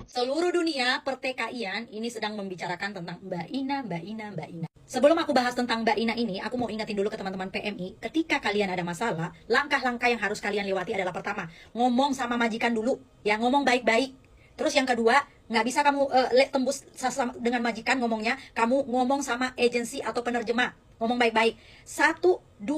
Seluruh dunia pertikaian ini sedang membicarakan tentang Mbak Ina, Mbak Ina, Mbak Ina. Sebelum aku bahas tentang Mbak Ina ini, aku mau ingatin dulu ke teman-teman PMI, ketika kalian ada masalah, langkah-langkah yang harus kalian lewati adalah pertama, ngomong sama majikan dulu, ya ngomong baik-baik. Terus yang kedua, nggak bisa kamu tembus dengan majikan ngomongnya, kamu ngomong sama agensi atau penerjemah, ngomong baik-baik. 1, 2,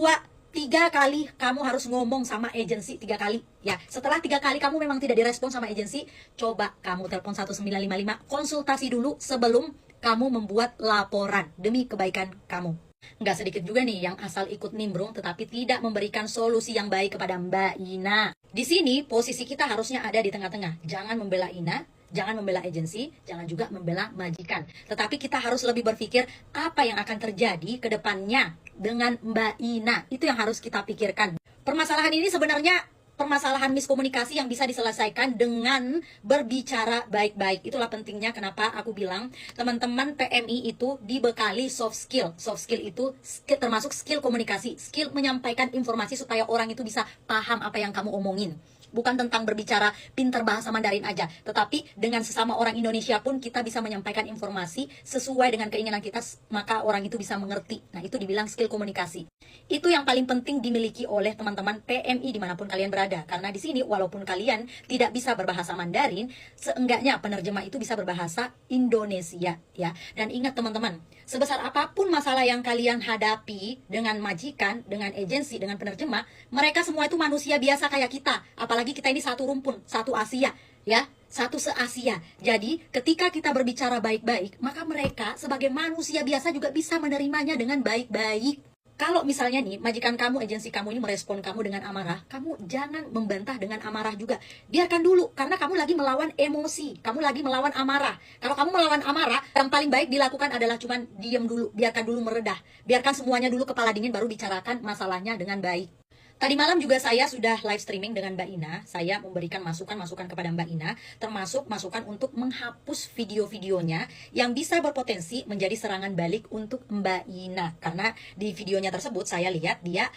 3 kali kamu harus ngomong sama agensi 3 kali ya. Setelah 3 kali kamu memang tidak direspon sama agensi, coba kamu telepon 1955 konsultasi dulu sebelum kamu membuat laporan demi kebaikan kamu. Nggak sedikit juga nih yang asal ikut nimbrung tetapi tidak memberikan solusi yang baik kepada Mbak Ina. Di sini posisi kita harusnya ada di tengah-tengah. Jangan membela Ina, jangan membela agensi, jangan juga membela majikan. Tetapi kita harus lebih berpikir apa yang akan terjadi ke depannya dengan Mbak Ina. Itu yang harus kita pikirkan. Permasalahan ini sebenarnya permasalahan miskomunikasi yang bisa diselesaikan dengan berbicara baik-baik. Itulah pentingnya kenapa aku bilang teman-teman PMI itu dibekali soft skill. Soft skill itu termasuk skill komunikasi, skill menyampaikan informasi supaya orang itu bisa paham apa yang kamu omongin. Bukan tentang berbicara pintar bahasa Mandarin aja, tetapi dengan sesama orang Indonesia pun kita bisa menyampaikan informasi sesuai dengan keinginan kita, maka orang itu bisa mengerti. Nah, itu dibilang skill komunikasi. Itu yang paling penting dimiliki oleh teman-teman PMI dimanapun kalian berada. Karena di sini walaupun kalian tidak bisa berbahasa Mandarin, seenggaknya penerjemah itu bisa berbahasa Indonesia ya. Dan ingat teman-teman, sebesar apapun masalah yang kalian hadapi dengan majikan, dengan agensi, dengan penerjemah, mereka semua itu manusia biasa kayak kita. Apalagi kita ini satu rumpun, satu Asia, ya, satu se-Asia. Jadi, ketika kita berbicara baik-baik, maka mereka sebagai manusia biasa juga bisa menerimanya dengan baik-baik. Kalau misalnya nih, majikan kamu, agensi kamu ini merespon kamu dengan amarah, kamu jangan membantah dengan amarah juga. Biarkan dulu, karena kamu lagi melawan emosi, kamu lagi melawan amarah. Kalau kamu melawan amarah, yang paling baik dilakukan adalah cuman diam dulu, biarkan dulu meredah. Biarkan semuanya dulu kepala dingin, baru bicarakan masalahnya dengan baik. Tadi malam juga saya sudah live streaming dengan Mbak Ina. Saya memberikan masukan-masukan kepada Mbak Ina, termasuk masukan untuk menghapus video-videonya yang bisa berpotensi menjadi serangan balik untuk Mbak Ina. Karena di videonya tersebut saya lihat dia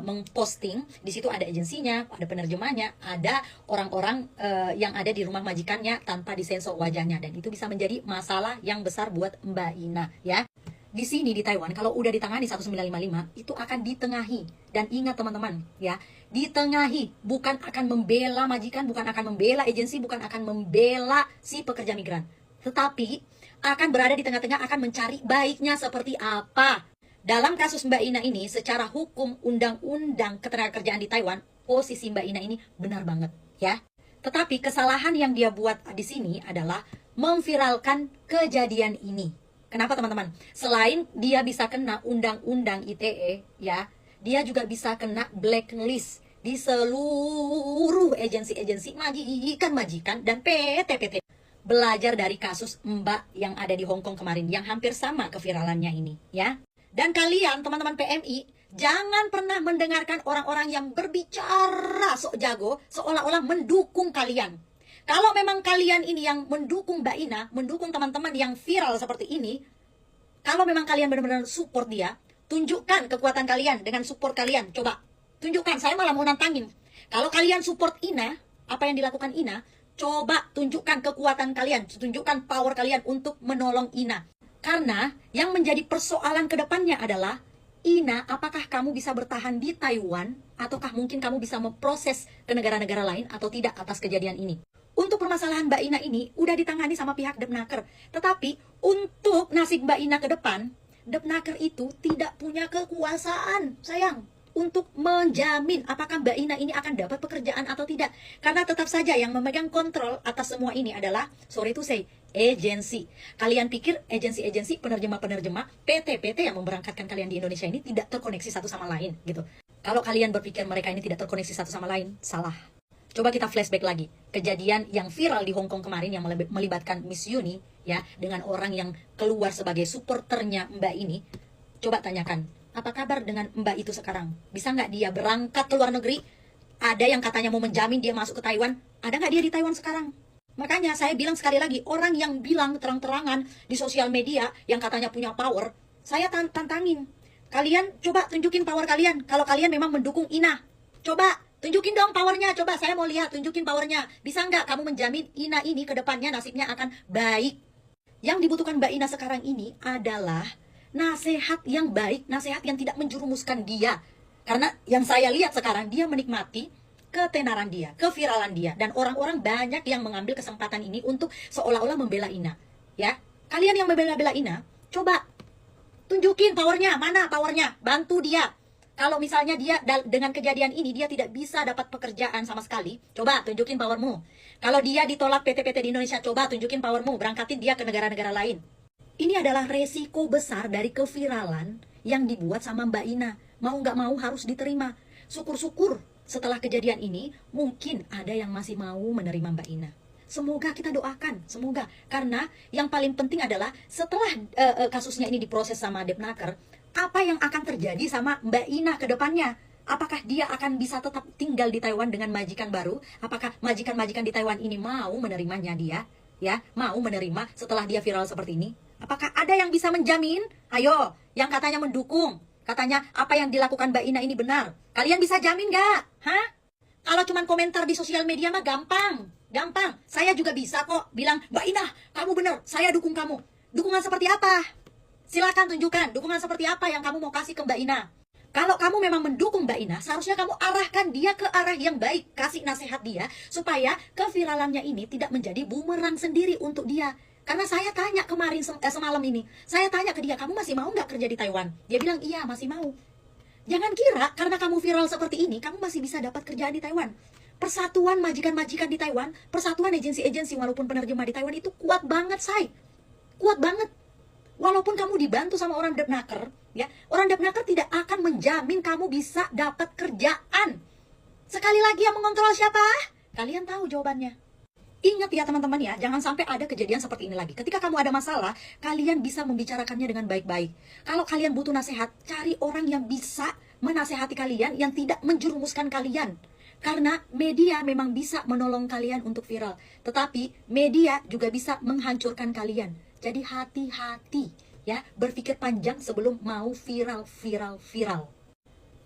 memposting, di situ ada agensinya, ada penerjemahnya, ada orang-orang yang ada di rumah majikannya tanpa disensor wajahnya, dan itu bisa menjadi masalah yang besar buat Mbak Ina ya. Di sini di Taiwan kalau udah ditangani 1955 itu akan ditengahi. Dan ingat teman-teman ya, ditengahi, bukan akan membela majikan, bukan akan membela agensi, bukan akan membela si pekerja migran, tetapi akan berada di tengah-tengah, akan mencari baiknya seperti apa. Dalam kasus Mbak Ina ini, secara hukum undang-undang ketenagakerjaan di Taiwan, posisi Mbak Ina ini benar banget ya. Tetapi kesalahan yang dia buat di sini adalah memviralkan kejadian ini. Kenapa teman-teman? Selain dia bisa kena undang-undang ITE ya, dia juga bisa kena blacklist di seluruh agensi-agensi majikan dan PT-PT. Belajar dari kasus Mbak yang ada di Hong Kong kemarin yang hampir sama keviralannya ini ya. Dan kalian teman-teman PMI, jangan pernah mendengarkan orang-orang yang berbicara sok jago seolah-olah mendukung kalian. Kalau memang kalian ini yang mendukung Mbak Ina, mendukung teman-teman yang viral seperti ini, kalau memang kalian benar-benar support dia, tunjukkan kekuatan kalian dengan support kalian. Coba, tunjukkan, saya malah mau nantangin. Kalau kalian support Ina, apa yang dilakukan Ina, coba tunjukkan kekuatan kalian, tunjukkan power kalian untuk menolong Ina. Karena yang menjadi persoalan ke depannya adalah, Ina, apakah kamu bisa bertahan di Taiwan, ataukah mungkin kamu bisa memproses ke negara-negara lain atau tidak atas kejadian ini. Untuk permasalahan Mbak Ina ini udah ditangani sama pihak Depnaker. Tetapi untuk nasib Mbak Ina ke depan, Depnaker itu tidak punya kekuasaan, sayang, untuk menjamin apakah Mbak Ina ini akan dapat pekerjaan atau tidak. Karena tetap saja yang memegang kontrol atas semua ini adalah, sorry to say, agensi. Kalian pikir agensi-agensi, penerjemah-penerjemah, PT-PT yang memberangkatkan kalian di Indonesia ini tidak terkoneksi satu sama lain gitu. Kalau kalian berpikir mereka ini tidak terkoneksi satu sama lain, salah. Coba kita flashback lagi, kejadian yang viral di Hong Kong kemarin yang melibatkan Miss Yuni ya, dengan orang yang keluar sebagai supporternya Mbak ini. Coba tanyakan, apa kabar dengan Mbak itu sekarang? Bisa nggak dia berangkat ke luar negeri? Ada yang katanya mau menjamin dia masuk ke Taiwan, ada nggak dia di Taiwan sekarang? Makanya saya bilang sekali lagi, orang yang bilang terang-terangan di sosial media yang katanya punya power, saya tantangin. Kalian coba tunjukin power kalian kalau kalian memang mendukung Ina. Coba Tunjukin dong powernya, coba saya mau lihat, tunjukin powernya. Bisa nggak kamu menjamin Ina ini ke depannya nasibnya akan baik? Yang dibutuhkan Mbak Ina sekarang ini adalah nasihat yang baik, nasihat yang tidak menjerumuskan dia. Karena yang saya lihat sekarang, dia menikmati ketenaran dia, keviralan dia. Dan orang-orang banyak yang mengambil kesempatan ini untuk seolah-olah membela Ina. Ya, kalian yang membela-bela Ina, coba tunjukin powernya, mana powernya, bantu dia. Kalau misalnya dia dengan kejadian ini dia tidak bisa dapat pekerjaan sama sekali, coba tunjukin powermu. Kalau dia ditolak PT-PT di Indonesia, coba tunjukin powermu, berangkatin dia ke negara-negara lain. Ini adalah resiko besar dari keviralan yang dibuat sama Mbak Ina. Mau nggak mau harus diterima. Syukur-syukur setelah kejadian ini mungkin ada yang masih mau menerima Mbak Ina. Semoga kita doakan, semoga. Karena yang paling penting adalah setelah kasusnya ini diproses sama Depnaker, apa yang akan terjadi sama Mbak Ina ke depannya? Apakah dia akan bisa tetap tinggal di Taiwan dengan majikan baru? Apakah majikan-majikan di Taiwan ini mau menerimanya dia? Ya, mau menerima setelah dia viral seperti ini? Apakah ada yang bisa menjamin? Ayo, yang katanya mendukung, katanya apa yang dilakukan Mbak Ina ini benar. Kalian bisa jamin nggak? Hah? Kalau cuma komentar di sosial media mah gampang. Gampang. Saya juga bisa kok bilang, Mbak Ina, kamu benar, saya dukung kamu. Dukungan seperti apa? Silakan tunjukkan dukungan seperti apa yang kamu mau kasih ke Mbak Ina. Kalau kamu memang mendukung Mbak Ina, seharusnya kamu arahkan dia ke arah yang baik. Kasih nasihat dia, supaya keviralannya ini tidak menjadi bumerang sendiri untuk dia. Karena saya tanya kemarin, semalam ini, saya tanya ke dia, kamu masih mau nggak kerja di Taiwan? Dia bilang, iya masih mau. Jangan kira karena kamu viral seperti ini, kamu masih bisa dapat kerjaan di Taiwan. Persatuan majikan-majikan di Taiwan, persatuan agensi-agensi walaupun penerjemah di Taiwan itu kuat banget, say. Kuat banget. Walaupun kamu dibantu sama orang Depnaker, ya, orang Depnaker tidak akan menjamin kamu bisa dapat kerjaan. Sekali lagi yang mengontrol siapa? Kalian tahu jawabannya. Ingat ya teman-teman ya, jangan sampai ada kejadian seperti ini lagi. Ketika kamu ada masalah, kalian bisa membicarakannya dengan baik-baik. Kalau kalian butuh nasihat, cari orang yang bisa menasehati kalian, yang tidak menjerumuskan kalian. Karena media memang bisa menolong kalian untuk viral. Tetapi media juga bisa menghancurkan kalian. Jadi hati-hati ya, berpikir panjang sebelum mau viral.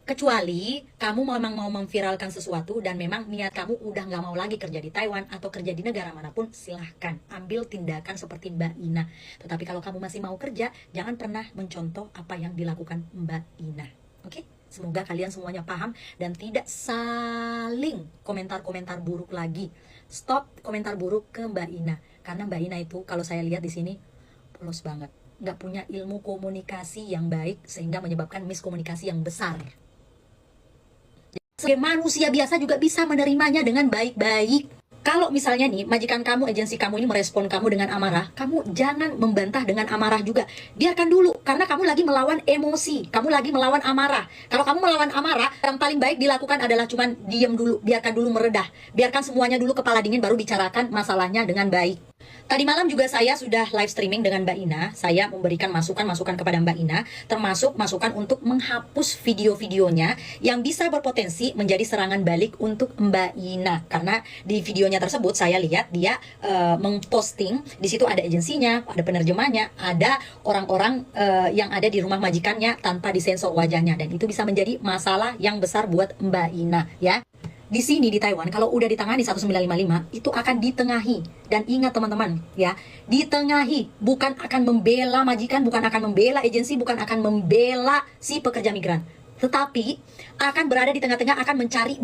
Kecuali kamu memang mau memviralkan sesuatu dan memang niat kamu udah nggak mau lagi kerja di Taiwan atau kerja di negara manapun, silahkan ambil tindakan seperti Mbak Ina. Tetapi kalau kamu masih mau kerja, jangan pernah mencontoh apa yang dilakukan Mbak Ina. Oke? Semoga kalian semuanya paham dan tidak saling komentar-komentar buruk lagi. Stop komentar buruk ke Mbak Ina. Karena Mbak Ina itu kalau saya lihat di sini polos banget. Nggak punya ilmu komunikasi yang baik sehingga menyebabkan miskomunikasi yang besar. Sebagai manusia biasa juga bisa menerimanya dengan baik-baik. Kalau misalnya nih, majikan kamu, agensi kamu ini merespon kamu dengan amarah, kamu jangan membantah dengan amarah juga. Biarkan dulu, karena kamu lagi melawan emosi, kamu lagi melawan amarah. Kalau kamu melawan amarah, yang paling baik dilakukan adalah cuman diam dulu, biarkan dulu meredah. Biarkan semuanya dulu kepala dingin, baru bicarakan masalahnya dengan baik. Tadi malam juga saya sudah live streaming dengan Mbak Ina. Saya memberikan masukan-masukan kepada Mbak Ina, termasuk masukan untuk menghapus video-videonya yang bisa berpotensi menjadi serangan balik untuk Mbak Ina. Karena di videonya tersebut saya lihat dia memposting, di situ ada agensinya, ada penerjemahnya, ada orang-orang yang ada di rumah majikannya tanpa disensor wajahnya, dan itu bisa menjadi masalah yang besar buat Mbak Ina ya. Di sini di Taiwan kalau udah ditangani 1955 itu akan ditengahi. Dan ingat teman-teman ya, ditengahi, bukan akan membela majikan, bukan akan membela agensi, bukan akan membela si pekerja migran, tetapi akan berada di tengah-tengah, akan mencari